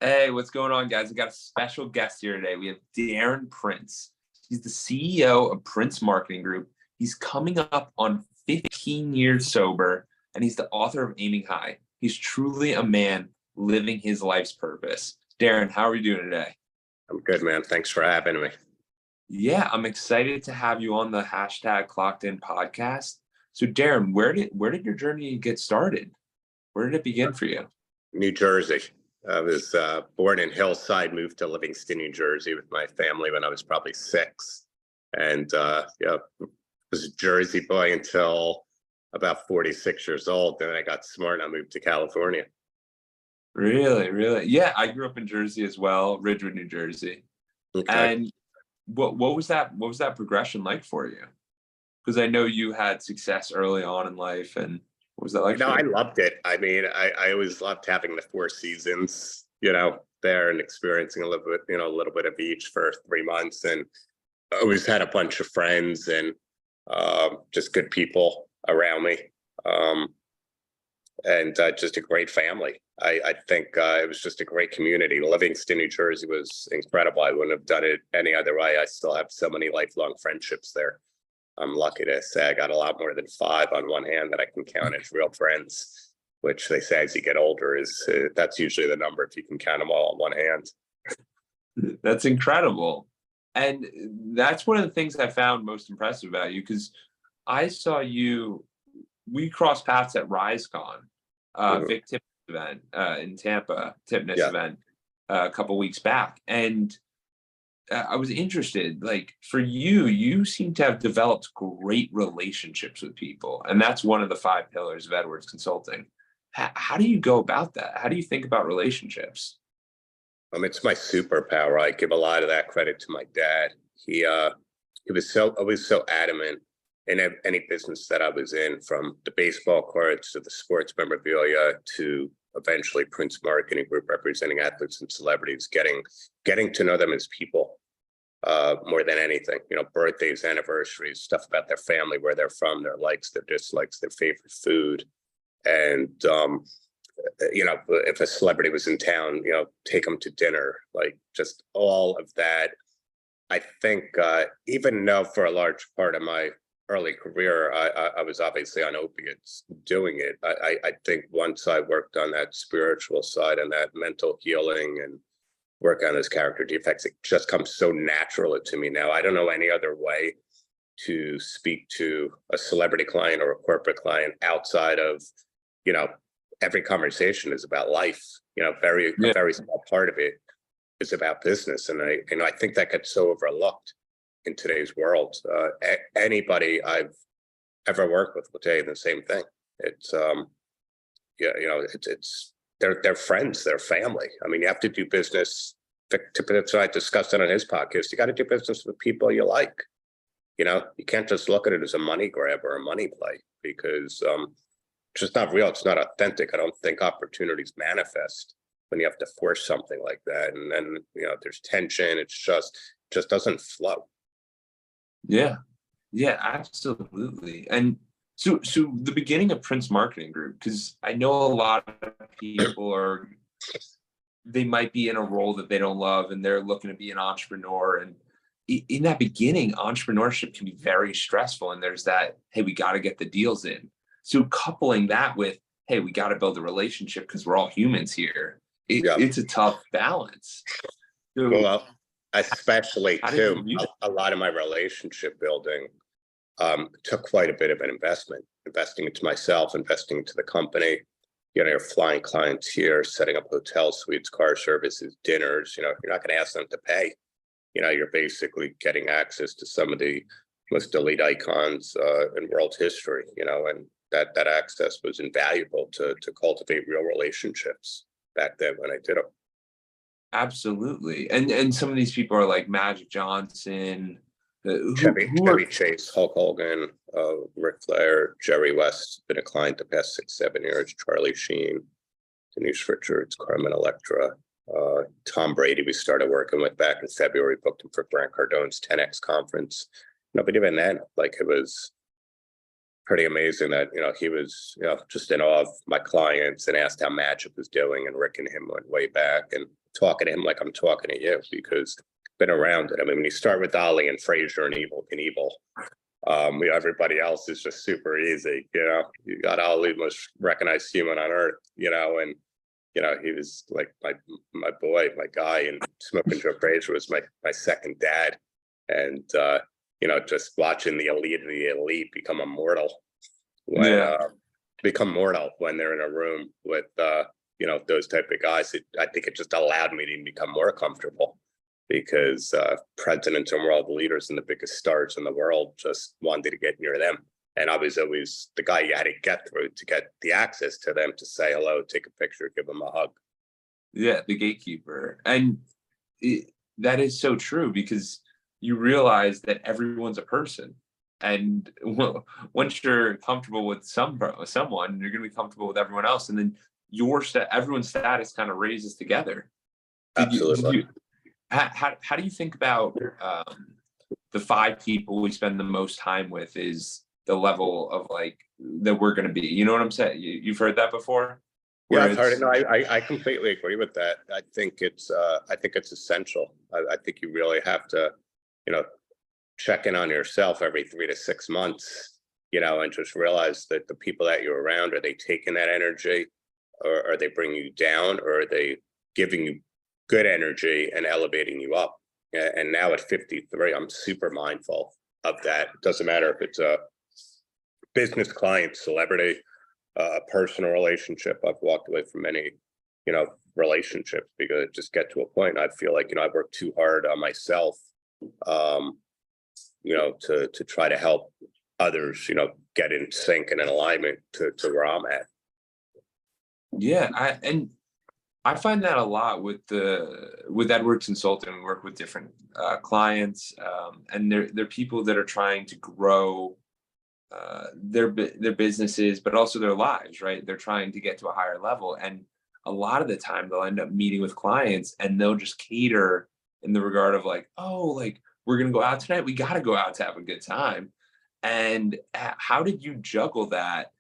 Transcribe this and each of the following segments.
Hey, what's going on, guys? We got a special guest here today. We have Darren Prince. He's the CEO of Prince Marketing Group. He's coming up on 15 years sober, and he's the author of Aiming High. He's truly a man living his life's purpose. Darren, how are you doing today? I'm good, man. Thanks for having me. Yeah, I'm excited to have you on the hashtag Clockedin podcast. So, Darren, where did your journey get started? Where did it begin for you? New Jersey. I was born in Hillside, moved to Livingston, New Jersey with my family when I was probably 6. And was a Jersey boy until about 46 years old. Then I got smart and I moved to California. Really, really? Yeah, I grew up in Jersey as well, Ridgewood, New Jersey. Okay. And what was that progression like for you? Because I know you had success early on in life, and what was that like for I you? loved it. I mean, I always loved having the 4 seasons, there and experiencing a little bit of each for 3 months. And I always had a bunch of friends and just good people around me. Um, and just a great family. I think it was just a great community. Livingston, New Jersey was incredible. I wouldn't have done it any other way. I still have so many lifelong friendships there. I'm lucky to say I got a lot more than 5 on one hand that I can count as real friends, which they say as you get older is that's usually the number if you can count them all on one hand. That's incredible. And that's one of the things I found most impressive about you, because I saw you, we crossed paths at RiseCon, Mhm. Vic Tip event in Tampa, Tipness Yeah. event a couple weeks back. And I was interested, like for you, you seem to have developed great relationships with people. And that's one of the 5 pillars of Edwards Consulting. How do you go about that? How do you think about relationships? It's my superpower. I give a lot of that credit to my dad. He was so always so adamant in any business that I was in, from the baseball cards to the sports memorabilia to eventually Prince Marketing Group representing athletes and celebrities, getting to know them as people more than anything. Birthdays, anniversaries, stuff about their family, where they're from, their likes, their dislikes, their favorite food. And if a celebrity was in town, take them to dinner, like just all of that. I think even though for a large part of my early career, I was obviously on opiates doing it. I think once I worked on that spiritual side and that mental healing and work on those character defects, it just comes so natural to me now. I don't know any other way to speak to a celebrity client or a corporate client outside of, you know, every conversation is about life. A Yeah. very small part of it is about business, and I think that gets so overlooked in today's world. Anybody I've ever worked with will tell you the same thing. It's yeah, it's they're friends, they're family. I mean, you have to do business. So I discussed it on his podcast. You got to do business with people you like. You can't just look at it as a money grab or a money play, because it's just not real. It's not authentic. I don't think opportunities manifest when you have to force something like that. And then, there's tension. It's just doesn't flow. Yeah. Yeah, absolutely. And so the beginning of Prince Marketing Group, because I know a lot of people they might be in a role that they don't love and they're looking to be an entrepreneur. And in that beginning, entrepreneurship can be very stressful. And there's that, hey, we got to get the deals in. So coupling that with, hey, we got to build a relationship because we're all humans here. Yeah. It's a tough balance. So Well, especially how did you too, do that? a lot of my relationship building took quite a bit of an investment, investing into myself, investing into the company. You're flying clients here, setting up hotel suites, car services, dinners. You're not going to ask them to pay. You're basically getting access to some of the most elite icons in world history. And that access was invaluable to cultivate real relationships back then when I did them. Absolutely. And some of these people are like Magic Johnson, who are Chevy Chase, Hulk Hogan, Ric Flair, Jerry West, been a client the past 6, 7 years. Charlie Sheen, Denise Richards, Carmen Electra, Tom Brady. We started working with back in February. Booked him for Grant Cardone's 10X conference. No, but even then, like it was pretty amazing that, he was, just in awe of my clients and asked how Magic was doing. And Rick and him went way back and talking to him like I'm talking to you because I've been around it. I mean, when you start with Dolly and Frazier and Evil Knievel, everybody else is just super easy. You got Ali, most recognized human on earth, and he was like my boy, my guy, and Smoking Joe Frazier was my second dad. And just watching the elite of the elite become immortal when they're in a room with those type of guys. I think it just allowed me to become more comfortable because presidents and world leaders and the biggest stars in the world just wanted to get near them. And I was always the guy you had to get through to get the access to them to say hello, take a picture, give them a hug. Yeah, the gatekeeper. And that is so true because you realize that everyone's a person. And once you're comfortable with someone, you're going to be comfortable with everyone else. And then everyone's status kind of raises together. Absolutely. How do you think about the 5 people we spend the most time with is the level of like that we're going to be? You know what I'm saying? You've heard that before? Yeah, I've heard it. No, I completely agree with that. I think it's essential. I think you really have to, check in on yourself every 3 to 6 months, and just realize that the people that you're around, are they taking that energy, or are they bringing you down, or are they giving you good energy and elevating you up? And now at 53, I'm super mindful of that. It doesn't matter if it's a business client, celebrity, a personal relationship. I've walked away from many, relationships because it just get to a point. I feel like, I work too hard on myself, to try to help others, get in sync and in alignment to where I'm at. Yeah, I find that a lot with Edwards Consulting. We work with different clients, and they're people that are trying to grow their businesses, but also their lives. Right? They're trying to get to a higher level, and a lot of the time they'll end up meeting with clients, and they'll just cater in the regard of like, oh, like we're gonna go out tonight. We got to go out to have a good time. And how did you juggle that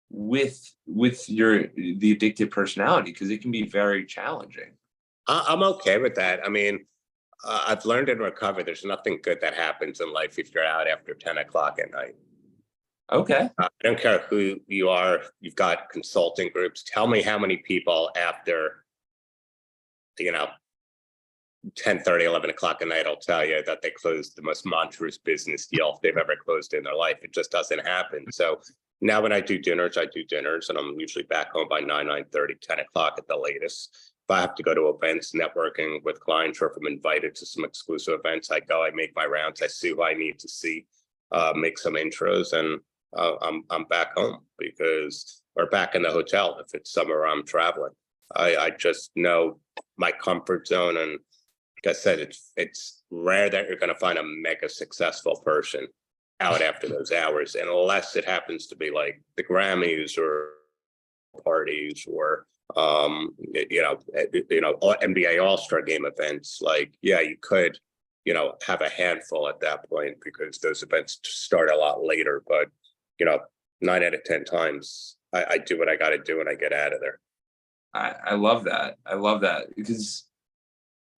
with the addictive personality, because it can be very challenging? I'm okay with that. I mean, I've learned in recovery, there's nothing good that happens in life if you're out after 10 o'clock at night. Okay. I don't care who you are. You've got consulting groups. Tell me how many people after, 10:30, 11 o'clock at night, I'll tell you that they closed the most monstrous business deal they've ever closed in their life. It just doesn't happen. So now when I do dinners, and I'm usually back home by 9:30, 10 o'clock at the latest. If I have to go to events, networking with clients, or if I'm invited to some exclusive events, I go, I make my rounds, I see who I need to see, make some intros, and I'm back home or back in the hotel if it's somewhere I'm traveling. I just know my comfort zone, and like I said, it's rare that you're going to find a mega successful person out after those hours, and unless it happens to be like the Grammys or parties or NBA All-Star game events. Like, yeah, you could have a handful at that point because those events start a lot later. But 9 out of 10 times, I do what I got to do and I get out of there. I love that. I love that because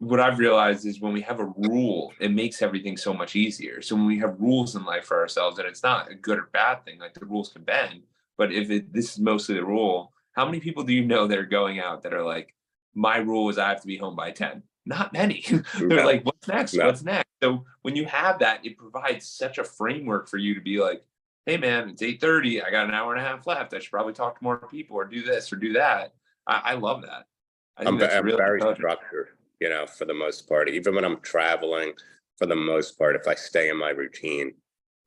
what I've realized is when we have a rule, it makes everything so much easier. So when we have rules in life for ourselves, and it's not a good or bad thing, like the rules can bend, but this is mostly the rule. How many people do you know that are going out that are like, my rule is I have to be home by 10? Not many. They're No, like, what's next? no. What's next? So when you have that, it provides such a framework for you to be like, hey man, it's 8:30. I got an hour and a half left. I should probably talk to more people or do this or do that. I love that. I think that's I'm really very intelligent. structured, for the most part. Even when I'm traveling, for the most part, if I stay in my routine,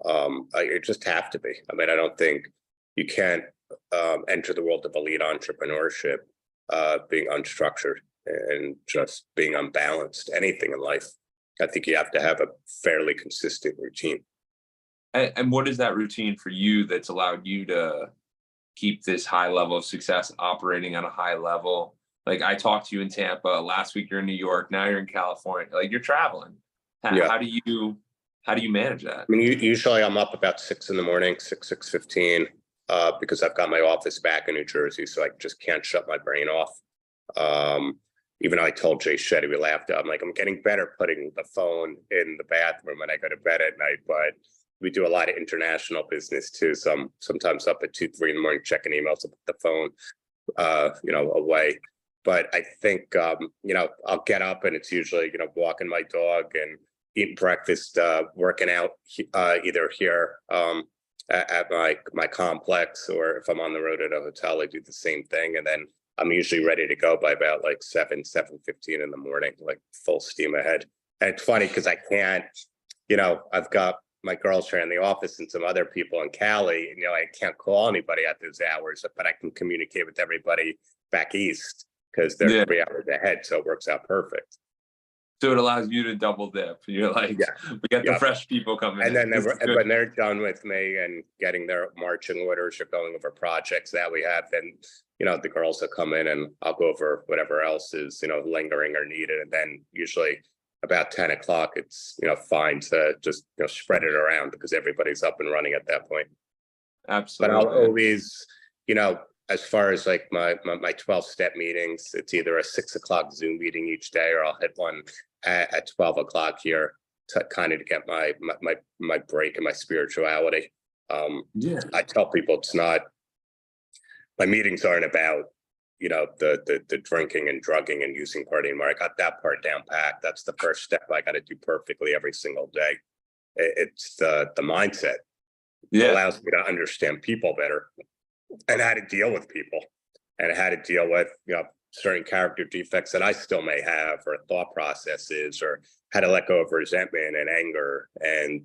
I just have to be. I mean, I don't think you can't enter the world of elite entrepreneurship being unstructured and just being unbalanced. Anything in life, I think you have to have a fairly consistent routine. And what is that routine for you that's allowed you to keep this high level of success operating on a high level? Like I talked to you in Tampa last week, you're in New York, now you're in California, like you're traveling. Yeah. How do How do you manage that? I mean, usually I'm up about 6 in the morning, 6:15, because I've got my office back in New Jersey, so I just can't shut my brain off. Even though I told Jay Shetty, we laughed at, I'm like, I'm getting better putting the phone in the bathroom when I go to bed at night, but we do a lot of international business too. So I'm sometimes up at 2, 3 in the morning checking emails to put the phone, away. But I think, I'll get up and it's usually, walking my dog and eating breakfast, working out, either here, at my complex, or if I'm on the road at a hotel, I do the same thing. And then I'm usually ready to go by about like 7:15 in the morning, like full steam ahead. And it's funny because I can't, I've got my girls here in the office and some other people in Cali, and I can't call anybody at those hours, but I can communicate with everybody back east because they're 3 hours ahead. So it works out perfect. So it allows you to double dip. You're like, we got the fresh people coming and in. then when they're done with me and getting their marching orders or going over projects that we have, then the girls will come in and I'll go over whatever else is lingering or needed. And then usually about 10 o'clock, it's fine to just spread it around because everybody's up and running at that point. Absolutely. But I'll always, as far as like my 12-step meetings, it's either a 6 o'clock Zoom meeting each day, or I'll hit one at 12 o'clock here to kind of get my break and my spirituality. I tell people it's not, my meetings aren't about, the drinking and drugging and using partying, where I got that part down packed. That's the first step I got to do perfectly every single day. It's the mindset. It allows me to understand people better and how to deal with people and how to deal with, certain character defects that I still may have, or thought processes, or how to let go of resentment and anger, and,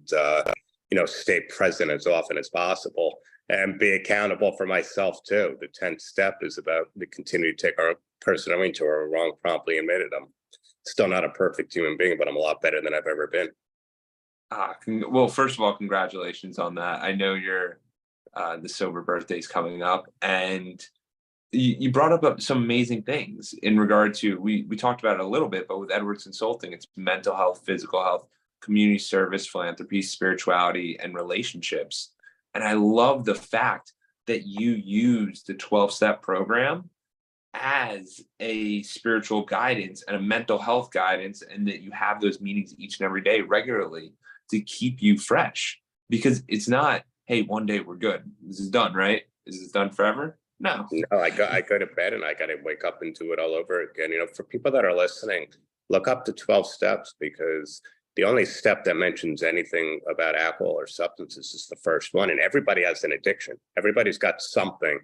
stay present as often as possible and be accountable for myself too. The 10th step is about we continue to take our personal into our wrong, promptly admitted. I'm still not a perfect human being, but I'm a lot better than I've ever been. Well, first of all, congratulations on that. I know the sober birthday's coming up, and you brought up some amazing things in regard to, we talked about it a little bit, but with Edwards Consulting, it's mental health, physical health, community service, philanthropy, spirituality, and relationships. And I love the fact that you use the 12-step program as a spiritual guidance and a mental health guidance, and that you have those meetings each and every day regularly to keep you fresh. Because it's not, hey, one day we're good, this is done, right? Is this done forever? No, I go to bed and I got to wake up and do it all over again. For people that are listening, look up the 12 steps, because the only step that mentions anything about alcohol or substances is the first one. And everybody has an addiction. Everybody's got something,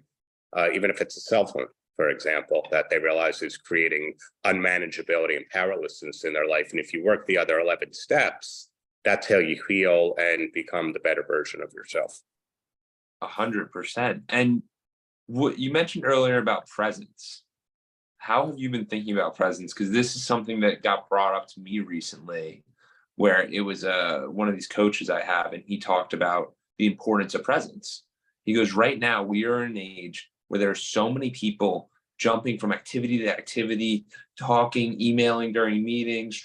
even if it's a cell phone, for example, that they realize is creating unmanageability and powerlessness in their life. And if you work the other 11 steps, that's how you heal and become the better version of yourself. 100%. And what you mentioned earlier about presence, how have you been thinking about presence? Because this is something that got brought up to me recently, where it was one of these coaches I have, and he talked about the importance of presence. He goes, right now we are in an age where there are so many people jumping from activity to activity, talking, emailing during meetings,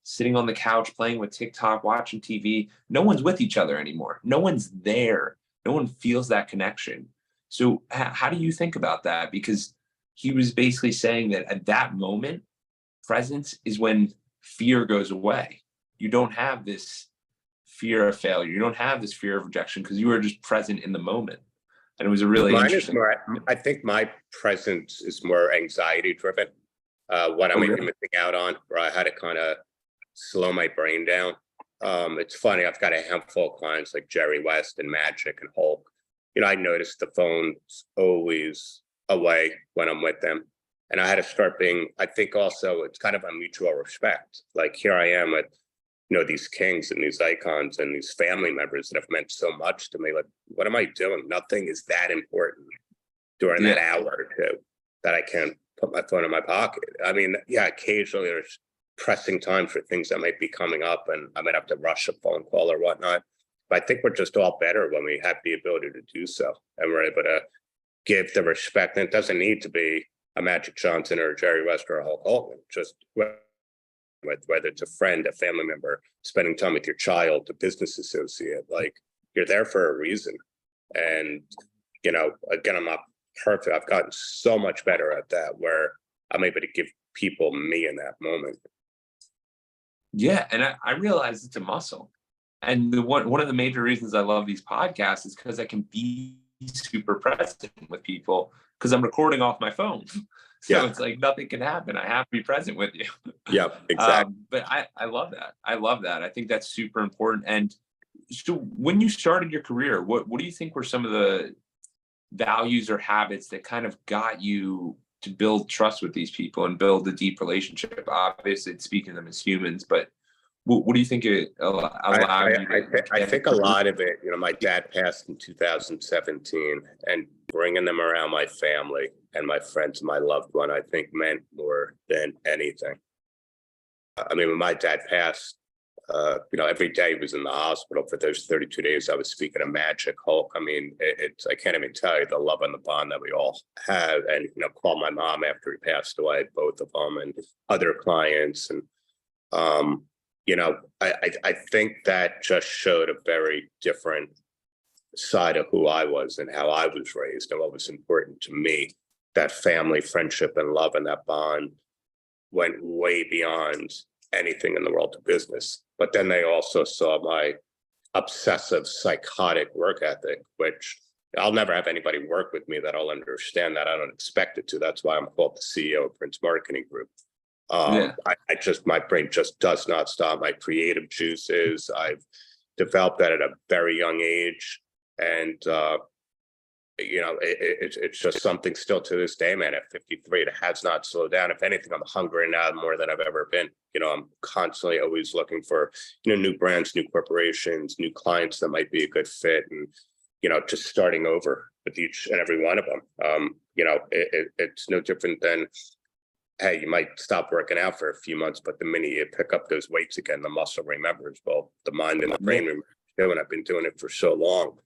sitting on the couch, playing with TikTok, watching TV. No one's with each other anymore. No one's there. No one feels that connection. So how do you think about that? Because he was basically saying that at that moment, presence is when fear goes away. You don't have this fear of failure. You don't have this fear of rejection because you are just present in the moment. And it was a really interesting. I think my presence is more anxiety driven. What am I missing out on, where I had to kind of slow my brain down. It's funny, I've got a handful of clients like Jerry West and Magic and Hulk. I noticed the phone's always away when I'm with them. And I had to start being, I think also it's kind of a mutual respect. Like here I am at, these kings and these icons and these family members that have meant so much to me. Like, what am I doing? Nothing is that important during that hour or two that I can't put my phone in my pocket. I mean, occasionally there's pressing times for things that might be coming up and I might have to rush a phone call or whatnot. But I think we're just all better when we have the ability to do so. And we're able to give the respect. And it doesn't need to be a Magic Johnson or a Jerry West or a Hulk Hogan. Just with, whether it's a friend, a family member, spending time with your child, a business associate, like you're there for a reason. And, you know, again, I'm not perfect. I've gotten so much better at that where I'm able to give people me in that moment. Yeah, and I realize it's a muscle. And one of the major reasons I love these podcasts is because I can be super present with people because I'm recording off my phone. So Yeah. it's like nothing can happen. I have to be present with you. Yeah, exactly. But I love that. I love that. I think that's super important. And so when you started your career, what do you think were some of the values or habits that kind of got you to build trust with these people and build a deep relationship? Obviously, it's speaking to them as humans, but what do you think it allowed you to I get think a lot of it, you know, my dad passed in 2017, and bringing them around my family and my friends, my loved one, I think meant more than anything. I mean, when my dad passed, you know, every day he was in the hospital for those 32 days. I was speaking of Magic Hulk. I mean, it's, I can't even tell you the love and the bond that we all have. And, you know, called my mom after he passed away, both of them, and other clients. And, you know, I think that just showed a very different side of who I was and how I was raised and what was important to me. That family, friendship, and love, and that bond went way beyond anything in the world of business. But then they also saw my obsessive, psychotic work ethic, which I'll never have anybody work with me that'll understand that. I don't expect it to. That's why I'm called the CEO of Prince Marketing Group. Yeah. I just, my brain just does not stop. My creative juices, I've developed that at a very young age. And, you know, it's just something still to this day, man. At 53, it has not slowed down. If anything, I'm hungry now more than I've ever been. You know, I'm constantly always looking for, you know, new brands, new corporations, new clients that might be a good fit, and, you know, just starting over with each and every one of them. You know, it's no different than, hey, you might stop working out for a few months, but the minute you pick up those weights again, the muscle remembers. Well, the mind and the brain remember, and I've been doing it for so long.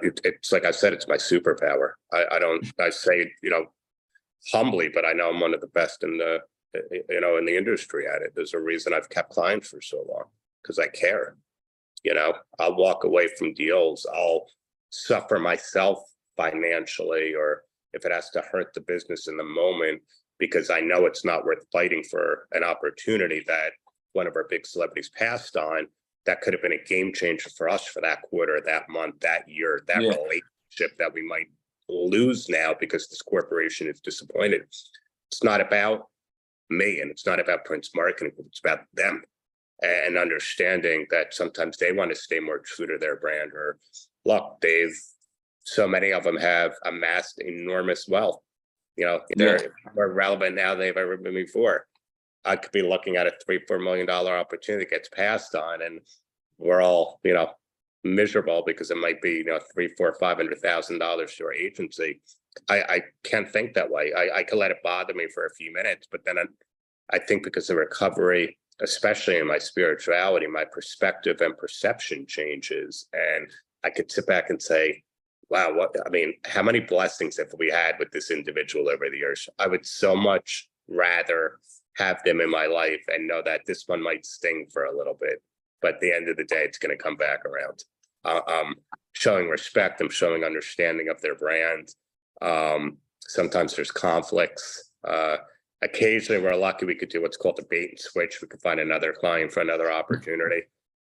It's like I said, it's my superpower. I say, you know, humbly, but I know I'm one of the best in the, you know, in the industry at it. There's a reason I've kept clients for so long, because I care. You know, I'll walk away from deals. I'll suffer myself financially, or if it has to hurt the business in the moment, because I know it's not worth fighting for an opportunity that one of our big celebrities passed on. That could have been a game changer for us for that quarter, that month, that year, that relationship that we might lose now because this corporation is disappointed. It's not about me, and it's not about Prince Marketing. It's about them, and understanding that sometimes they want to stay more true to their brand. Or look, so many of them have amassed enormous wealth. You know, they're more relevant now than they've ever been before. I could be looking at a $3-4 million opportunity that gets passed on, and we're all, you know, miserable because it might be, you know, $300,000-$500,000 to our agency. I can't think that way. I could let it bother me for a few minutes, but then I think because of recovery, especially in my spirituality, my perspective and perception changes, and I could sit back and say, wow, how many blessings have we had with this individual over the years? I would so much rather have them in my life and know that this one might sting for a little bit, but at the end of the day, it's going to come back around. I'm showing respect. I'm showing understanding of their brand. Sometimes there's conflicts. Occasionally, we're lucky we could do what's called a bait and switch. We could find another client for another opportunity.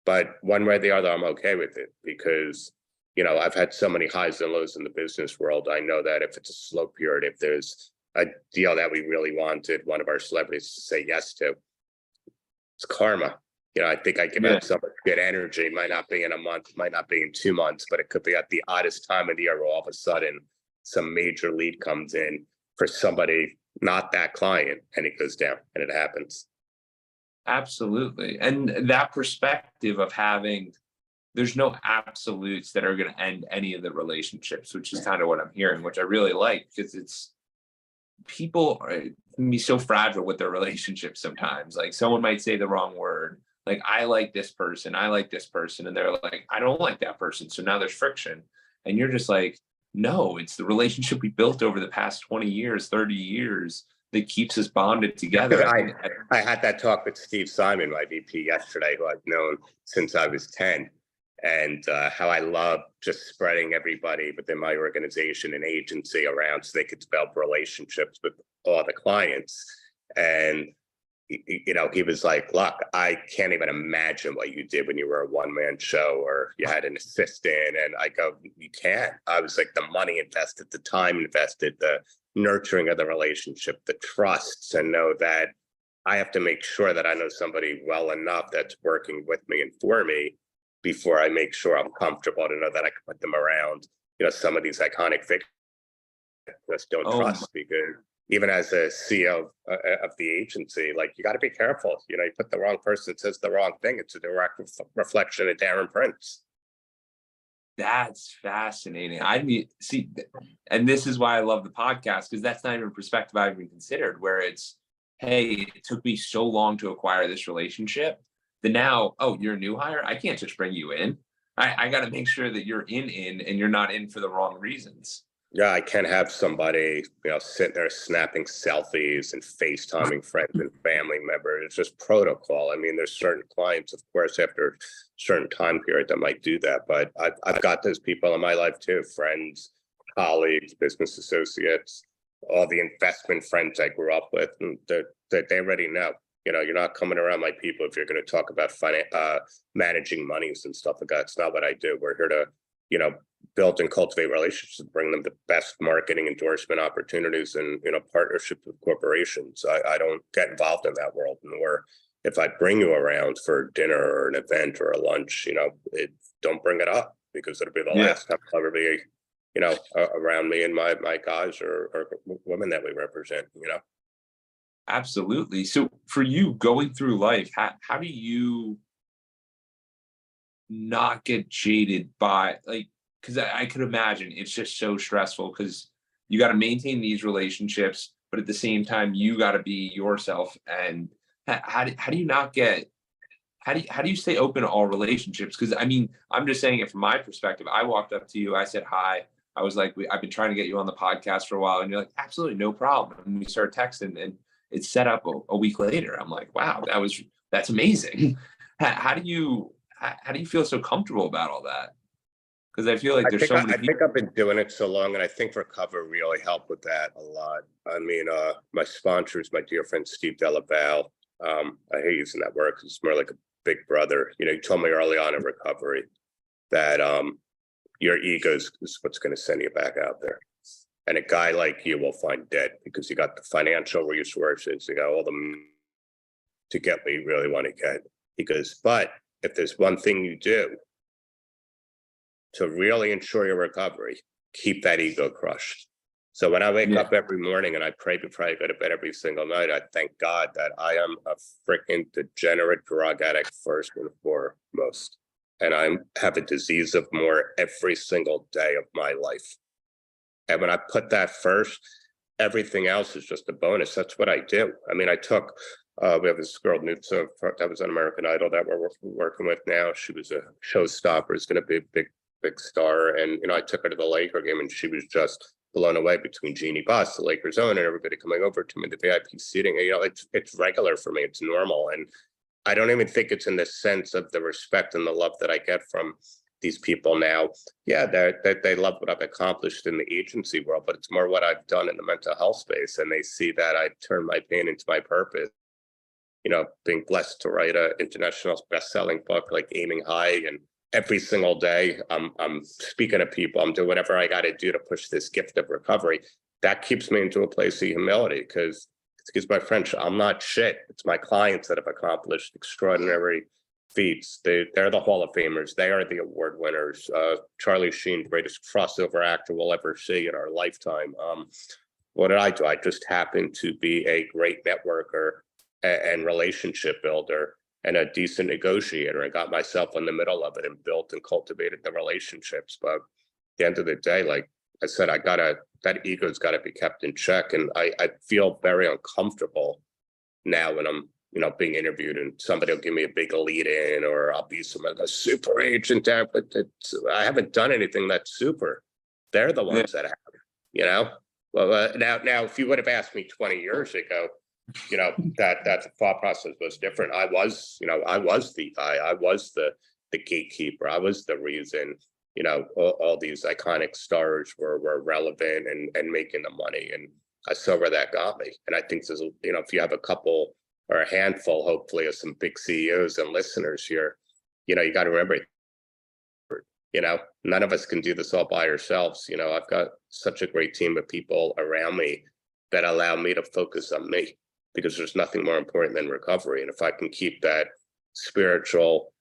But one way or the other, I'm okay with it, because, you know, I've had so many highs and lows in the business world. I know that if it's a slow period, if there's a deal that we really wanted one of our celebrities to say yes to, it's karma. You know, I think I give out so much good energy. It might not be in a month, might not be in 2 months, but it could be at the oddest time of the year where all of a sudden some major lead comes in for somebody, not that client, and it goes down, and it happens. Absolutely. And that perspective of having, there's no absolutes that are going to end any of the relationships, which is kind of what I'm hearing, which I really like, because it's, people can be so fragile with their relationships sometimes. Like someone might say the wrong word. Like, I like this person, and they're like, I don't like that person. So now there's friction. And you're just like, no, it's the relationship we built over the past 20 years, 30 years that keeps us bonded together. I had that talk with Steve Simon, my VP, yesterday, who I've known since I was 10, and how I love just spreading everybody within my organization and agency around so they could develop relationships with all the clients. And he was like, look, I can't even imagine what you did when you were a one-man show or you had an assistant. And I go, you can't. I was like, the money invested, the time invested, the nurturing of the relationship, the trusts, and know that I have to make sure that I know somebody well enough that's working with me and for me before I make sure I'm comfortable to know that I can put them around, some of these iconic figures just don't trust, because even as a CEO of the agency, like, you got to be careful. You put the wrong person, says the wrong thing. It's a direct reflection of Darren Prince. That's fascinating. I mean, see, and this is why I love the podcast, because that's not even a perspective I've even considered, where it's, hey, it took me so long to acquire this relationship that now, oh, you're a new hire? I can't just bring you in. I got to make sure that you're in, and you're not in for the wrong reasons. Yeah, I can't have somebody, sitting there snapping selfies and FaceTiming friends and family members. It's just protocol. I mean, there's certain clients, of course, after a certain time period that might do that. But I've got those people in my life too, friends, colleagues, business associates, all the investment friends I grew up with, and they already know. You're not coming around my people if you're going to talk about managing monies and stuff like that. It's not what I do. We're here to, build and cultivate relationships, bring them the best marketing endorsement opportunities and, partnerships with corporations. I don't get involved in that world. Nor if I bring you around for dinner or an event or a lunch, don't bring it up, because it'll be the last time I'll ever be, around me and my guys or women that we represent, Absolutely. So for you going through life, how do you not get jaded by, like, because I could imagine it's just so stressful, because you got to maintain these relationships, but at the same time, you got to be yourself. And how do you not get, how do you stay open to all relationships? Because I mean, I'm just saying it from my perspective. I walked up to you, I said hi. I was like, I've been trying to get you on the podcast for a while. And you're like, absolutely no problem. And we started texting, and it's set up a week later. I'm like, wow, that's amazing. How do you feel so comfortable about all that? Because I feel like there's so many I think I've been doing it so long, and I think recovery really helped with that a lot. I mean, my sponsor is my dear friend Steve Delaval. I hate using that word because it's more like a big brother. He told me early on in recovery that your ego is what's going to send you back out there. And a guy like you will find dead, because you got the financial resources, you got all the to get what you really want to get. He goes, but if there's one thing you do to really ensure your recovery, keep that ego crushed. So when I wake up every morning and I pray before I go to bed every single night, I thank God that I am a freaking degenerate drug addict first and foremost. And I have a disease of more every single day of my life. And when I put that first, everything else is just a bonus. That's what I do. I mean, we have this girl, Nutsa, that was on American Idol that we're working with now. She was a showstopper, is going to be a big star. And, I took her to the Laker game, and she was just blown away between Jeannie Buss, the Lakers owner, and everybody coming over to me, the VIP seating. It's regular for me. It's normal. And I don't even think it's in the sense of the respect and the love that I get from these people now. Yeah, they love what I've accomplished in the agency world, but it's more what I've done in the mental health space. And they see that I've turned my pain into my purpose. Being blessed to write an international best-selling book like Aiming High, and every single day I'm speaking to people. I'm doing whatever I got to do to push this gift of recovery. That keeps me into a place of humility, because, excuse my French, I'm not shit. It's my clients that have accomplished extraordinary feats. They're the Hall of Famers. They are the award winners. Charlie Sheen, greatest crossover actor we'll ever see in our lifetime. What did I do? I just happened to be a great networker and relationship builder and a decent negotiator. I got myself in the middle of it and built and cultivated the relationships. But at the end of the day, like I said, that ego's got to be kept in check. And I feel very uncomfortable now when I'm, being interviewed and somebody will give me a big lead in, or I'll be a super agent there, but I haven't done anything that's super. They're the ones that have, Well, now, if you would have asked me 20 years ago, that the thought process was different. I was the guy. I was the gatekeeper. I was the reason, all these iconic stars were relevant and making the money. And I saw where that got me. And I think there's, if you have a couple or a handful, hopefully, of some big CEOs and listeners here, you got to remember, none of us can do this all by ourselves. I've got such a great team of people around me that allow me to focus on me, because there's nothing more important than recovery. And if I can keep that spiritual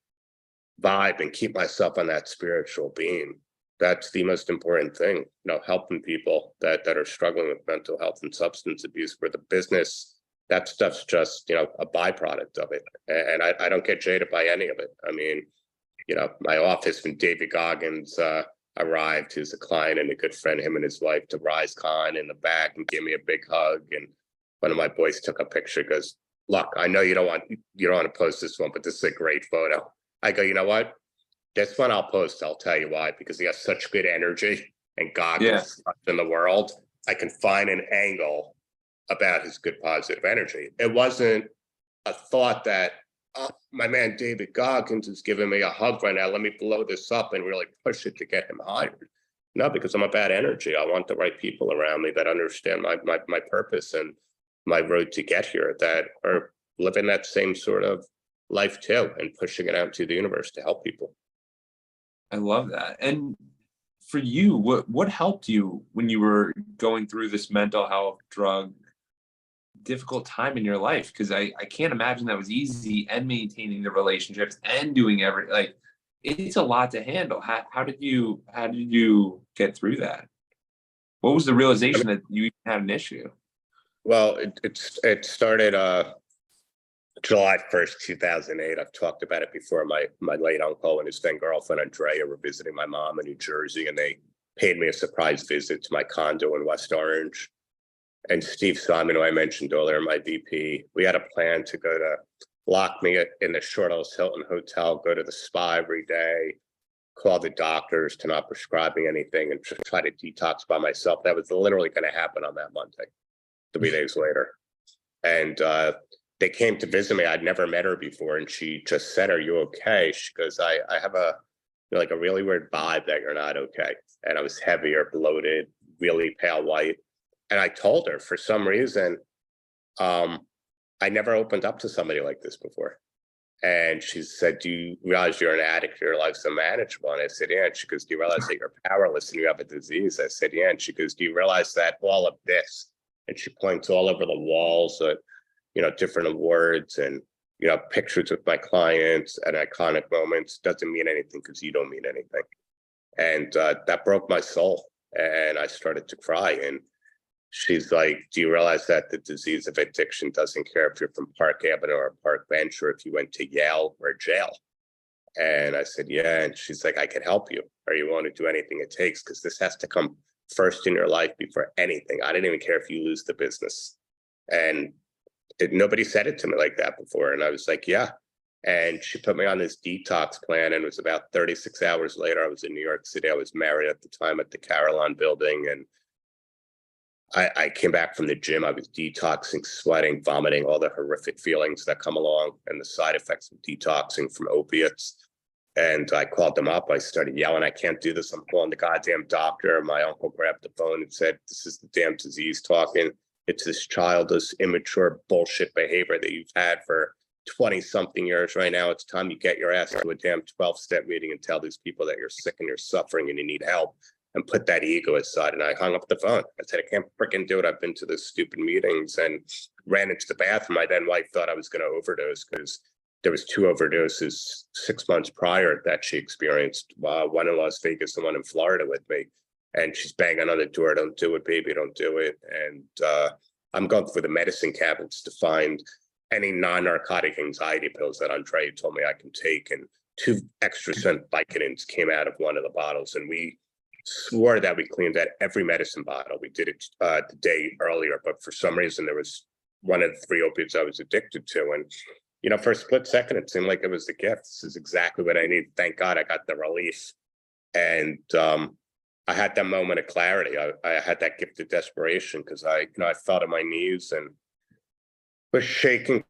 vibe and keep myself on that spiritual beam, that's the most important thing. Helping people that are struggling with mental health and substance abuse, for the business, that stuff's just, a byproduct of it. And I don't get jaded by any of it. I mean, my office, when David Goggins arrived, who's a client and a good friend, him and his wife, to RiseCon, in the back, and gave me a big hug. And one of my boys took a picture, goes, "Look, I know you don't want to post this one, but this is a great photo." I go, "You know what? This one I'll post. I'll tell you why, because he has such good energy, and Goggins in the world. I can find an angle about his good positive energy." It wasn't a thought that, "Oh, my man David Goggins is giving me a hug right now. Let me blow this up and really push it to get him hired." No, because I'm about energy. I want the right people around me that understand my purpose and my road to get here, that are living that same sort of life too, and pushing it out to the universe to help people. I love that. And for you, what helped you when you were going through this mental health, drug, difficult time in your life? Because I can't imagine that was easy, and maintaining the relationships and doing it's a lot to handle. How did you get through that? What was the realization that you even had an issue? Well, it started July 1st, 2008. I've talked about it before. My late uncle and his then girlfriend Andrea were visiting my mom in New Jersey, and they paid me a surprise visit to my condo in West Orange. And Steve Simon, who I mentioned earlier, my VP, we had a plan to lock me in the Short Hills Hilton Hotel, go to the spa every day, call the doctors to not prescribe me anything, and try to detox by myself. That was literally going to happen on that Monday, 3 days later. And they came to visit me. I'd never met her before. And she just said, "Are you okay?" She goes, I have a really weird vibe that you're not okay. And I was heavier, bloated, really pale white. And I told her, for some reason, I never opened up to somebody like this before. And she said, "Do you realize you're an addict? Your life's unmanageable." And I said, "Yeah." And she goes, "Do you realize that you're powerless and you have a disease?" I said, "Yeah." And she goes, "Do you realize that all of this," and she points all over the walls at, different awards and, pictures with my clients and iconic moments, doesn't mean anything because you don't mean anything. And that broke my soul. And I started to cry. And she's like, "Do you realize that the disease of addiction doesn't care if you're from Park Avenue or Park Bench, or if you went to Yale or jail?" And I said, "Yeah." And she's like, "I can help you, or you want to do anything it takes, because this has to come first in your life before anything. I didn't even care if you lose the business." And nobody said it to me like that before. And I was like, "Yeah." And she put me on this detox plan. And it was about 36 hours later, I was in New York City. I was married at the time, at the Carillon building. And I came back from the gym. I was detoxing, sweating, vomiting, all the horrific feelings that come along, and the side effects of detoxing from opiates. And I called them up. I started yelling, "I can't do this. I'm calling the goddamn doctor." My uncle grabbed the phone and said, "This is the damn disease talking. It's this childish, immature bullshit behavior that you've had for 20 something years. Right now, it's time you get your ass to a damn 12-step meeting and tell these people that you're sick and you're suffering and you need help, and put that ego aside." And I hung up the phone. I said, "I can't freaking do it. I've been to those stupid meetings," and ran into the bathroom. My then wife thought I was going to overdose, because there was 2 overdoses 6 months prior that she experienced, one in Las Vegas and one in Florida with me. And she's banging on the door, "Don't do it, baby, don't do it." And I'm going through the medicine cabinets to find any non-narcotic anxiety pills that Andrea told me I can take. And 2 extra strength Vicodins came out of one of the bottles. And we swore that we cleaned out every medicine bottle. We did it the day earlier, but for some reason there was one of the 3 opiates I was addicted to. And, for a split second, it seemed like it was the gift. This is exactly what I need. Thank God I got the relief. And I had that moment of clarity. I had that gift of desperation because I fell to my knees and was shaking,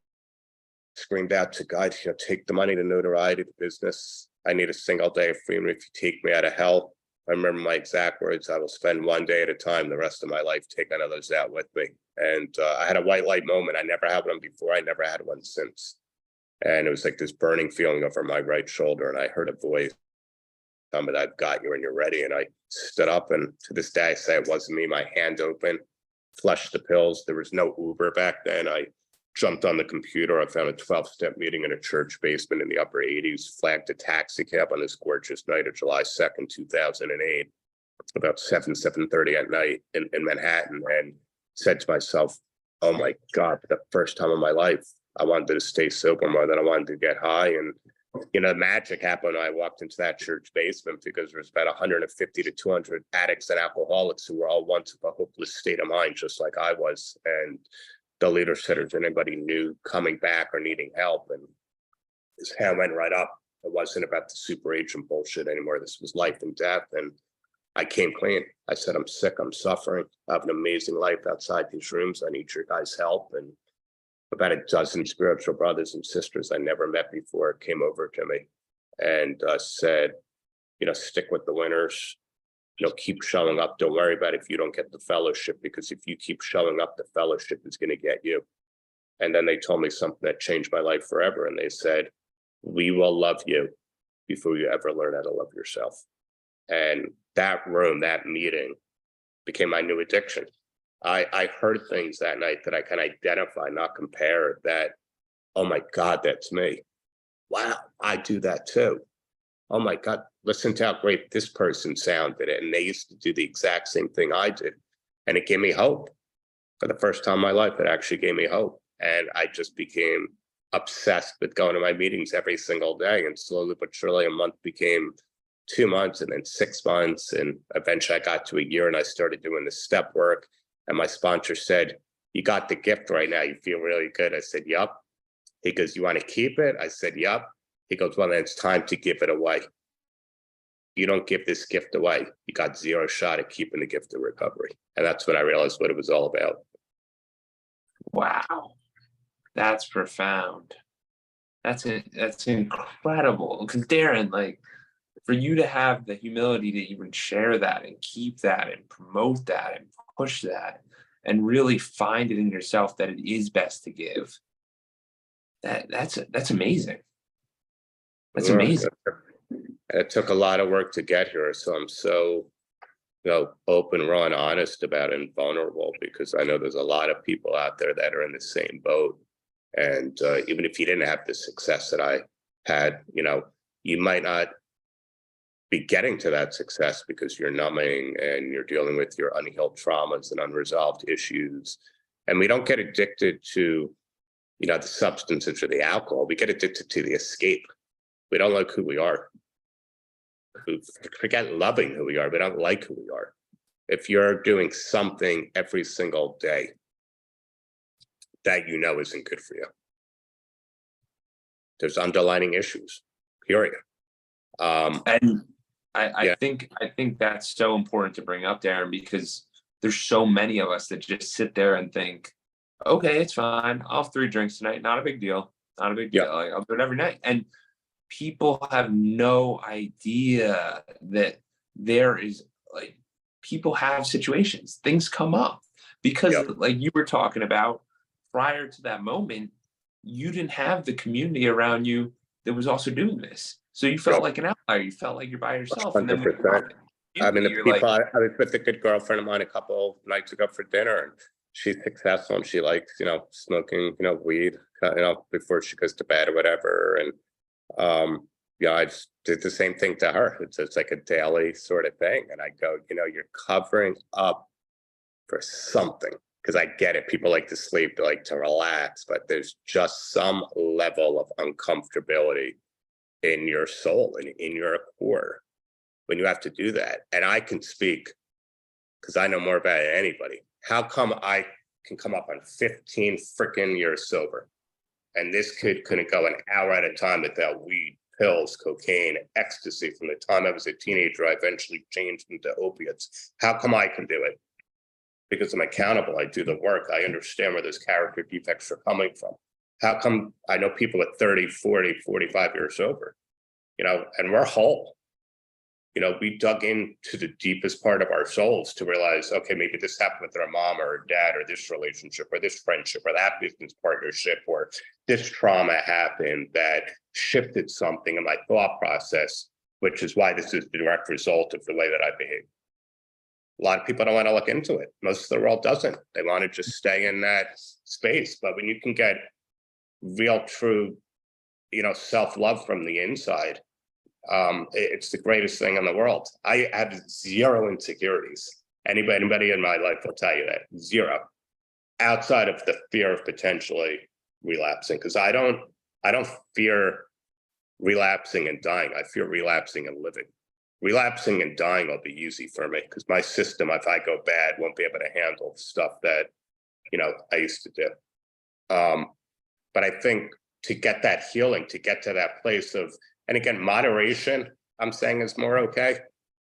screamed out to God, take the money, the notoriety, the business. I need a single day of freedom if you take me out of hell. I remember my exact words: I will spend one day at a time the rest of my life taking others out with me. And I had a white light moment. I never had one before. I never had one since. And it was like this burning feeling over my right shoulder. And I heard a voice tell me that I've got you and you're ready. And I stood up, and to this day, I say it wasn't me. My hand open, flushed the pills. There was no Uber back then. I jumped on the computer. I found a 12-step meeting in a church basement in the upper 80s, flagged a taxi cab on this gorgeous night of July 2nd, 2008, about 7:30 at night in Manhattan, and said to myself, oh my God, for the first time in my life, I wanted to stay sober more than I wanted to get high. And magic happened when I walked into that church basement, because there's about 150 to 200 addicts and alcoholics who were all once in a hopeless state of mind, just like I was. And the leader said, is anybody new coming back or needing help? And his hand went right up. It wasn't about the super agent bullshit anymore. This was life and death. And I came clean. I said, I'm sick. I'm suffering. I have an amazing life outside these rooms. I need your guys' help. And about a dozen spiritual brothers and sisters I never met before came over to me and said, stick with the winners, keep showing up. Don't worry about if you don't get the fellowship, because if you keep showing up, the fellowship is going to get you. And then they told me something that changed my life forever. And they said, we will love you before you ever learn how to love yourself. And that room, that meeting became my new addiction. I heard things that night that I can identify, not compare, that, oh my God, that's me. Wow, I do that too. Oh my God, listen to how great this person sounded. And they used to do the exact same thing I did. And it gave me hope. For the first time in my life, it actually gave me hope. And I just became obsessed with going to my meetings every single day. And slowly but surely, a month became 2 months, and then 6 months. And eventually I got to a year, and I started doing the step work. And my sponsor said, you got the gift right now. You feel really good. I said, yup. He goes, you want to keep it? I said, yup. He goes, well, then it's time to give it away. You don't give this gift away. You got zero shot at keeping the gift of recovery. And that's when I realized what it was all about. Wow. That's profound. That's incredible. Because Darren, like, for you to have the humility to even share that and keep that and promote that and push that and really find it in yourself that it is best to give, that's amazing. That's amazing. It took a lot of work to get here. So I'm so open, raw, and honest about it, and vulnerable, because I know there's a lot of people out there that are in the same boat. And even if you didn't have the success that I had, you might not be getting to that success because you're numbing and you're dealing with your unhealed traumas and unresolved issues. And we don't get addicted to, the substances or the alcohol. We get addicted to the escape. We don't like who we are. We forget loving who we are. We don't like who we are. If you're doing something every single day that isn't good for you, there's underlining issues, period. And I think that's so important to bring up, Darren, because there's so many of us that just sit there and think, okay, it's fine. I'll have 3 drinks tonight. Not a big deal. Not a big deal. Like, I'll do it every night. And people have no idea that there is, like, people have situations, things come up, because like you were talking about, prior to that moment, you didn't have the community around you that was also doing this. So you felt like an outlier. You felt like you're by yourself. 100%. And then I mean, I was with a good girlfriend of mine a couple of nights ago for dinner, and she's successful and she likes, smoking, weed, before she goes to bed or whatever. And I just did the same thing to her. It's like a daily sort of thing. And I go, you're covering up for something. Because I get it. People like to sleep, they like to relax, but there's just some level of uncomfortability in your soul and in your core when you have to do that. And I can speak because I know more about it than anybody. How come I can come up on 15 freaking years sober, and this kid couldn't go an hour at a time without weed, pills, cocaine, ecstasy from the time I was a teenager. I eventually changed into opiates. How come I can do it? Because I'm accountable. I do the work. I understand where those character defects are coming from. How come I know people at 30, 40, 45 years sober, and we're whole. We dug into the deepest part of our souls to realize, okay, maybe this happened with our mom or our dad, or this relationship or this friendship or that business partnership, or this trauma happened that shifted something in my thought process, which is why this is the direct result of the way that I behave. A lot of people don't want to look into it. Most of the world doesn't. They want to just stay in that space. But when you can get real, true, self-love from the inside, it's the greatest thing in the world. I have zero insecurities. Anybody in my life will tell you that. Zero. Outside of the fear of potentially relapsing, because I don't fear relapsing and dying. I fear relapsing and living. Relapsing and dying will be easy for me because my system, if I go bad, won't be able to handle stuff that I used to do. But I think to get that healing, to get to that place of, and again, moderation, I'm saying is more okay.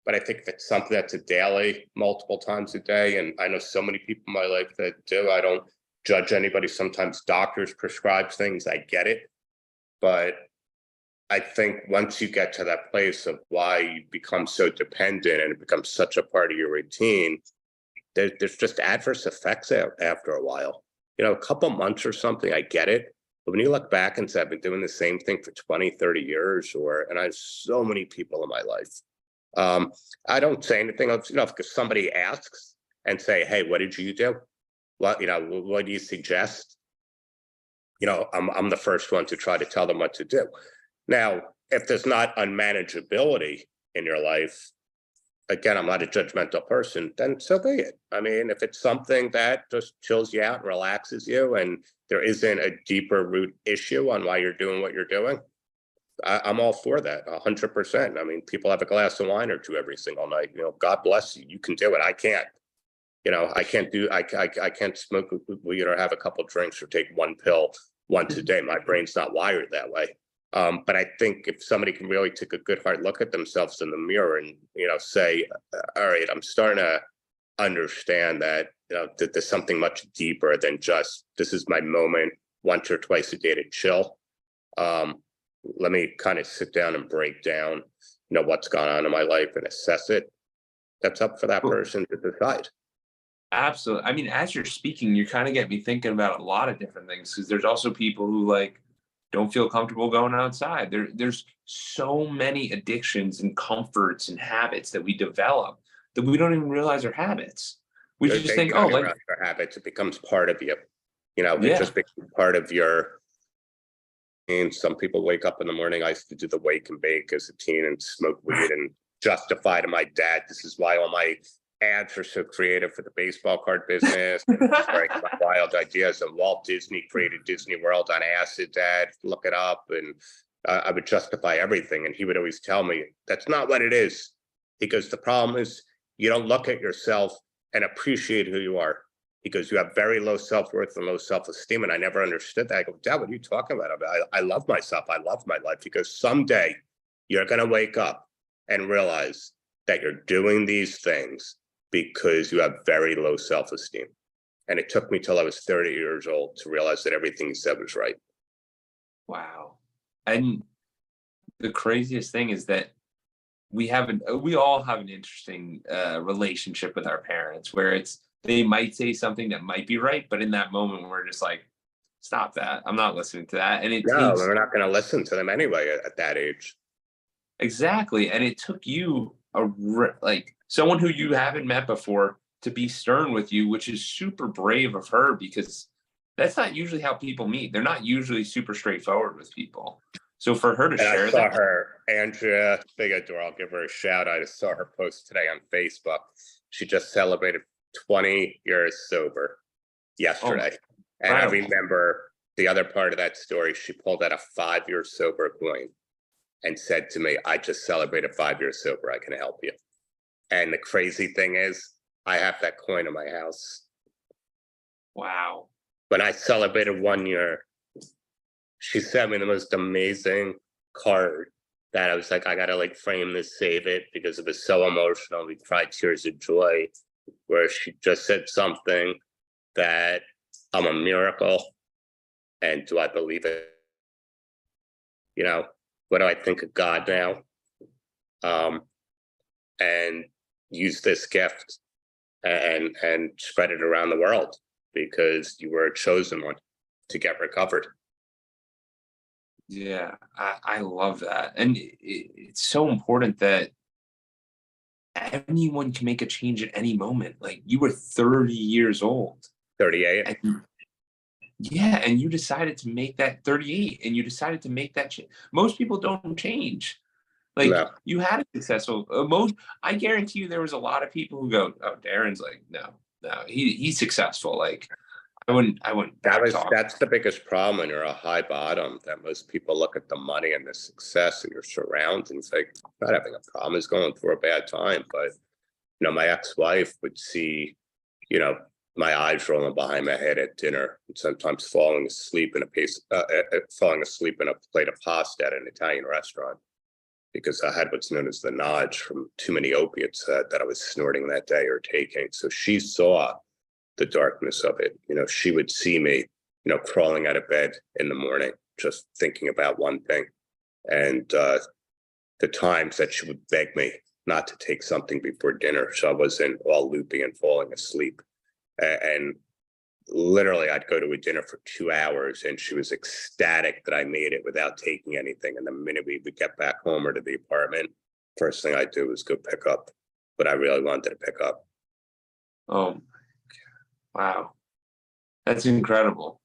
But I think if it's something that's a daily, multiple times a day, and I know so many people in my life that do, I don't judge anybody. Sometimes doctors prescribe things, I get it. But I think once you get to that place of why you become so dependent and it becomes such a part of your routine, there's just adverse effects after a while. A couple months or something, I get it. But when you look back and say, I've been doing the same thing for 20, 30 years, and I have so many people in my life. I don't say anything else, because somebody asks and say, hey, what did you do? What do you suggest? I'm the first one to try to tell them what to do. Now, if there's not unmanageability in your life, again, I'm not a judgmental person, then so be it. I mean, if it's something that just chills you out and relaxes you, and there isn't a deeper root issue on why you're doing what you're doing, I'm all for that, 100%. I mean, people have a glass of wine or two every single night. God bless you. You can do it. I can't. I can't smoke weed or have a couple drinks or take one pill once a day. My brain's not wired that way. But I think if somebody can really take a good hard look at themselves in the mirror and, say, all right, I'm starting to understand that, that there's something much deeper than just, this is my moment once or twice a day to chill. Let me kind of sit down and break down, what's gone on in my life and assess it. That's up for that person to decide. Absolutely. I mean, as you're speaking, you kind of get me thinking about a lot of different things, because there's also people who don't feel comfortable going outside. There's so many addictions and comforts and habits that we develop that we don't even realize are habits. We just think, oh, your habits, it becomes part of you. It yeah, just becomes part of your. And some people wake up in the morning. I used to do the wake and bake as a teen and smoke weed and justify to my dad, this is why all my ads are so creative for the baseball card business. My wild ideas. And Walt Disney created Disney World on acid, Dad. Look it up. And I would justify everything. And he would always tell me, that's not what it is. He goes, the problem is you don't look at yourself and appreciate who you are. He goes, you have very low self-worth and low self-esteem. And I never understood that. I go, Dad, what are you talking about? I love myself. I love my life. He goes, someday you're going to wake up and realize that you're doing these things because you have very low self-esteem. And it took me till I was 30 years old to realize that everything he said was right. wow. And the craziest thing is that we all have an interesting relationship with our parents, where they might say something that might be right, but in that moment we're just like, stop that. I'm not listening to that. And We're not going to listen to them anyway at that age. Exactly. And it took you someone who you haven't met before to be stern with you, which is super brave of her, because that's not usually how people meet. They're not usually super straightforward with people. So for her to share that. I saw her, Andrea, big adore, I'll give her a shout out. I just saw her post today on Facebook. She just celebrated 20 years sober yesterday. And I remember the other part of that story, she pulled out a 5-year sober coin and said to me, I just celebrated 5 years sober. I can help you. And the crazy thing is, I have that coin in my house. Wow. When I celebrated 1 year, she sent me the most amazing card that I was like, I gotta like frame this, save it, because it was so emotional. We cried tears of joy, where she just said something that I'm a miracle, and do I believe it? You know, what do I think of God now? Um, and use this gift and spread it around the world, because you were a chosen one to get recovered. Yeah, I love that. And it's so important that anyone can make a change at any moment. Like you were 30 years old. 38. And yeah, and you decided to make that 38 and you decided to make that change. Most people don't change. Like No, you had a successful most I guarantee you there was a lot of people who go, "Oh, Darren's like, no, he's successful." Like I wouldn't back talk. that's the biggest problem when you're a high bottom, that most people look at the money and the success and your surroundings, like, not having a problem, is going through a bad time. But my ex-wife would see, you know, my eyes rolling behind my head at dinner, and sometimes falling asleep in a plate of pasta at an Italian restaurant, because I had what's known as the nodge from too many opiates that I was snorting that day or taking. So she saw the darkness of it. She would see me, crawling out of bed in the morning, just thinking about one thing. And the times that she would beg me not to take something before dinner, so I wasn't all loopy and falling asleep. And literally, I'd go to a dinner for 2 hours, and she was ecstatic that I made it without taking anything. And the minute we would get back home or to the apartment, first thing I'd do was go pick up what I really wanted to pick up. Oh, wow. That's incredible.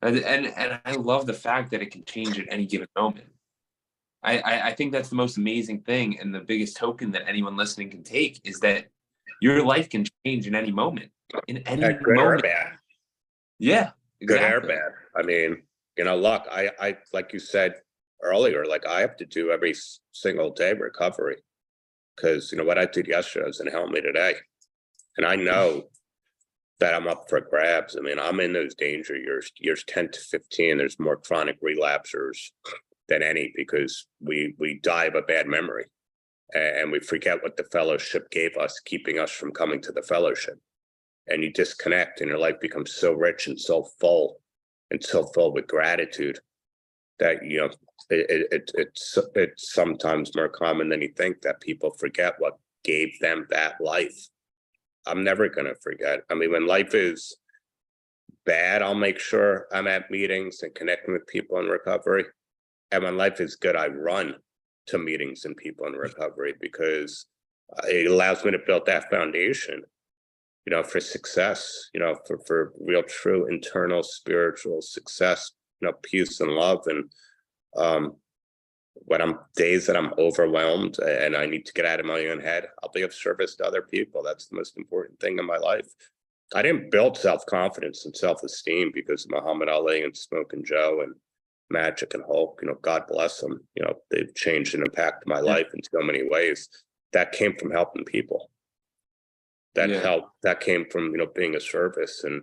And I love the fact that it can change at any given moment. I think that's the most amazing thing and the biggest token that anyone listening can take is that your life can change in any moment. In any Good or moment. bad. Yeah, Good or exactly. bad. I mean, look, I like you said earlier, like, I have to do every single day recovery, because what I did yesterday doesn't help me today. And I know that I'm up for grabs. I mean, I'm in those danger years 10 to 15. There's more chronic relapsers than any, because we die of a bad memory, and we forget what the fellowship gave us, keeping us from coming to the fellowship. And you disconnect, and your life becomes so rich and so full with gratitude that it's sometimes more common than you think that people forget what gave them that life. I'm never going to forget. I mean, when life is bad, I'll make sure I'm at meetings and connecting with people in recovery. And when life is good, I run to meetings and people in recovery, because it allows me to build that foundation, for success, for real, true internal spiritual success, peace and love. And when I'm days that I'm overwhelmed and I need to get out of my own head, I'll be of service to other people. That's the most important thing in my life. I didn't build self-confidence and self-esteem because of Muhammad Ali and Smoking Joe and Magic and Hulk. God bless them. They've changed and impacted my life in so many ways. That came from helping people. That came from, being a service. And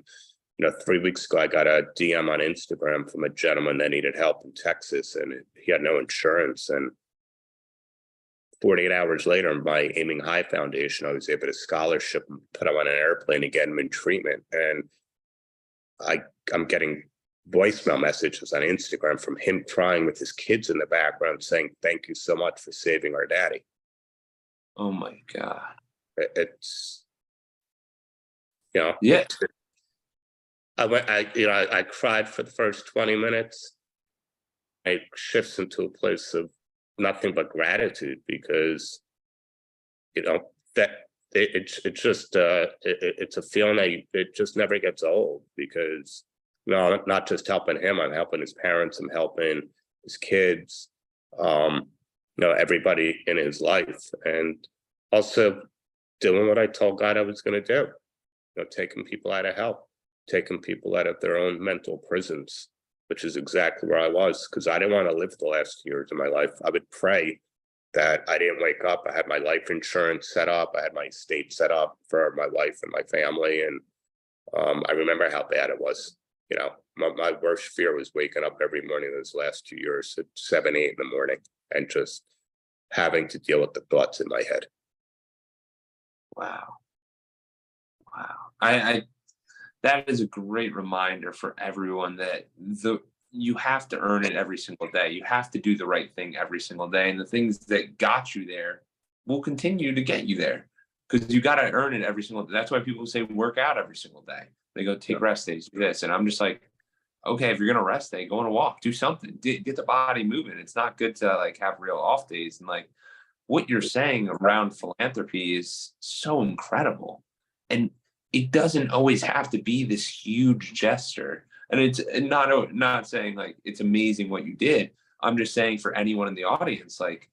3 weeks ago, I got a DM on Instagram from a gentleman that needed help in Texas, and he had no insurance. And 48 hours later, my Aiming High Foundation, I was able to scholarship and put him on an airplane and get him in treatment. And I'm getting voicemail messages on Instagram from him crying with his kids in the background saying, "Thank you so much for saving our daddy." Oh my God. It's, Yeah. I cried for the first 20 minutes. It shifts into a place of nothing but gratitude, because, that it's just it's a feeling that it just never gets old, because, I'm not just helping him, I'm helping his parents, I'm helping his kids, everybody in his life, and also doing what I told God I was going to do, taking people out of hell, taking people out of their own mental prisons, which is exactly where I was, because I didn't want to live the last years of my life. I would pray that I didn't wake up. I had my life insurance set up. I had my estate set up for my wife and my family. And I remember how bad it was. My worst fear was waking up every morning those last 2 years at 7, 8 in the morning. and just having to deal with the thoughts in my head. Wow. Wow. I that is a great reminder for everyone that you have to earn it every single day. You have to do the right thing every single day. And the things that got you there will continue to get you there because you got to earn it every single day. That's why people say work out every single day. They go take rest days, do this. And I'm just like, okay, if you're going to rest day, go on a walk, do something, get the body moving. It's not good to like have real off days. And like what you're saying around philanthropy is so incredible. And it doesn't always have to be this huge gesture. And it's not saying like it's amazing what you did. I'm just saying for anyone in the audience, like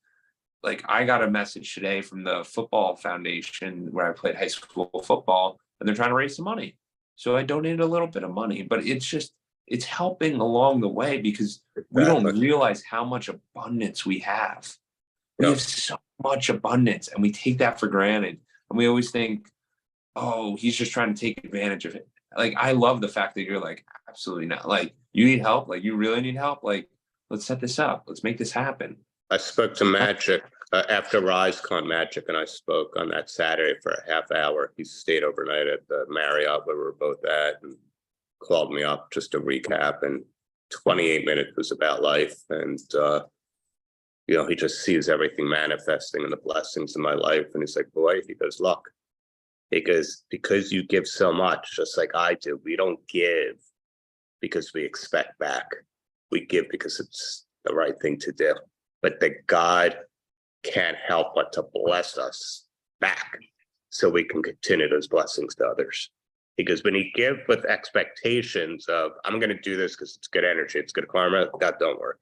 I got a message today from the football foundation where I played high school football, and they're trying to raise some money. So I donated a little bit of money, but it's helping along the way because we don't realize how much abundance we have. We have so much abundance and we take that for granted. And we always think, oh, he's just trying to take advantage of it. Like, I love the fact that you're like, absolutely not. Like, you need help. Like, you really need help. Like, let's set this up. Let's make this happen. I spoke to Magic after RiseCon. Magic and I spoke on that Saturday for a half hour. He stayed overnight at the Marriott where we were both at and called me up just to recap. And 28 minutes was about life. And, he just sees everything manifesting and the blessings in my life. And he's like, boy, he goes, look, because you give so much, just like I do. We don't give because we expect back. We give because it's the right thing to do. But that God can't help but to bless us back so we can continue those blessings to others. Because when you give with expectations of, I'm going to do this because it's good energy, it's good karma, that don't work.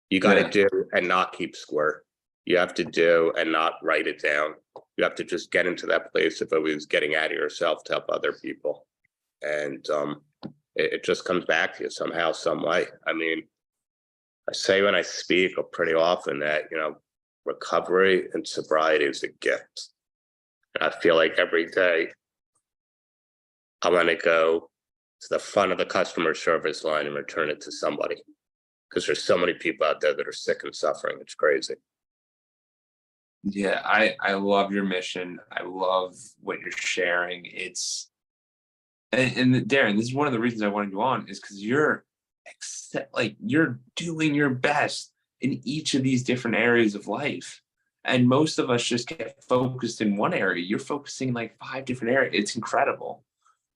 You got to do and not keep score. You have to do and not write it down. You have to just get into that place of always getting out of yourself to help other people. And it just comes back to you somehow, some way. I mean, I say when I speak pretty often that, recovery and sobriety is a gift. And I feel like every day I want to go to the front of the customer service line and return it to somebody. Because there's so many people out there that are sick and suffering. It's crazy. Yeah, I love your mission. I love what you're sharing. And Darren, this is one of the reasons I wanted you on is because you're doing your best in each of these different areas of life. And most of us just get focused in one area. You're focusing in like 5 different areas. It's incredible.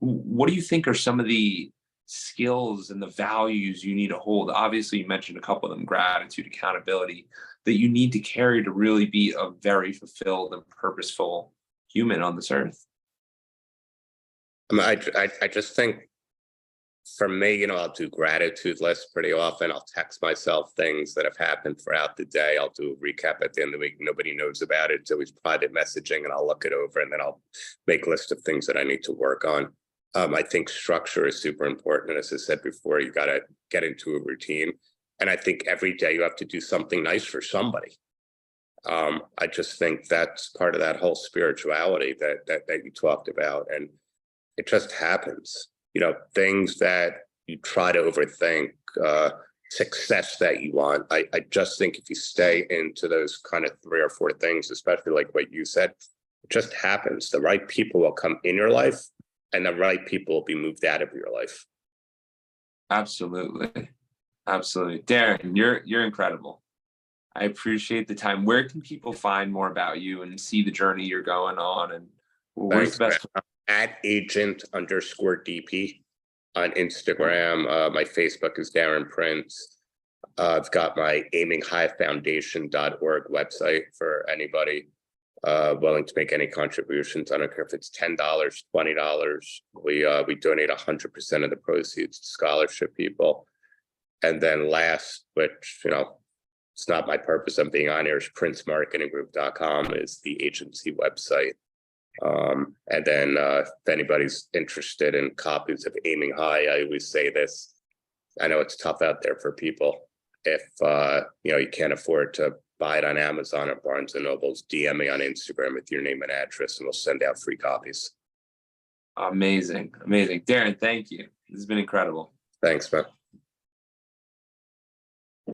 What do you think are some of the skills and the values you need to hold? Obviously, you mentioned a couple of them: gratitude, accountability, that you need to carry to really be a very fulfilled and purposeful human on this earth. I mean, I just think for me, I'll do gratitude lists pretty often. I'll text myself things that have happened throughout the day. I'll do a recap at the end of the week. Nobody knows about it. It's always private messaging, and I'll look it over and then I'll make lists of things that I need to work on. I think structure is super important. And as I said before, you got to get into a routine. And I think every day you have to do something nice for somebody. I just think that's part of that whole spirituality that you talked about. And it just happens, things that you try to overthink, success that you want. I just think if you stay into those kind of 3 or 4 things, especially like what you said, it just happens. The right people will come in your life and the right people will be moved out of your life. Absolutely. Absolutely. Darren, you're incredible. I appreciate the time. Where can people find more about you and see the journey you're going on? And where's the best? At agent_DP on Instagram. My Facebook is Darren Prince. I've got my aiminghighfoundation.org website for anybody willing to make any contributions. I don't care if it's $10, $20. We donate 100% of the proceeds to scholarship people. And then last, which, it's not my purpose of being on here, is princemarketinggroup.com is the agency website. And then if anybody's interested in copies of Aiming High, I always say this. I know it's tough out there for people. If you can't afford to buy it on Amazon or Barnes and Nobles, DM me on Instagram with your name and address, and we'll send out free copies. Amazing. Darren, thank you. This has been incredible. Thanks, man.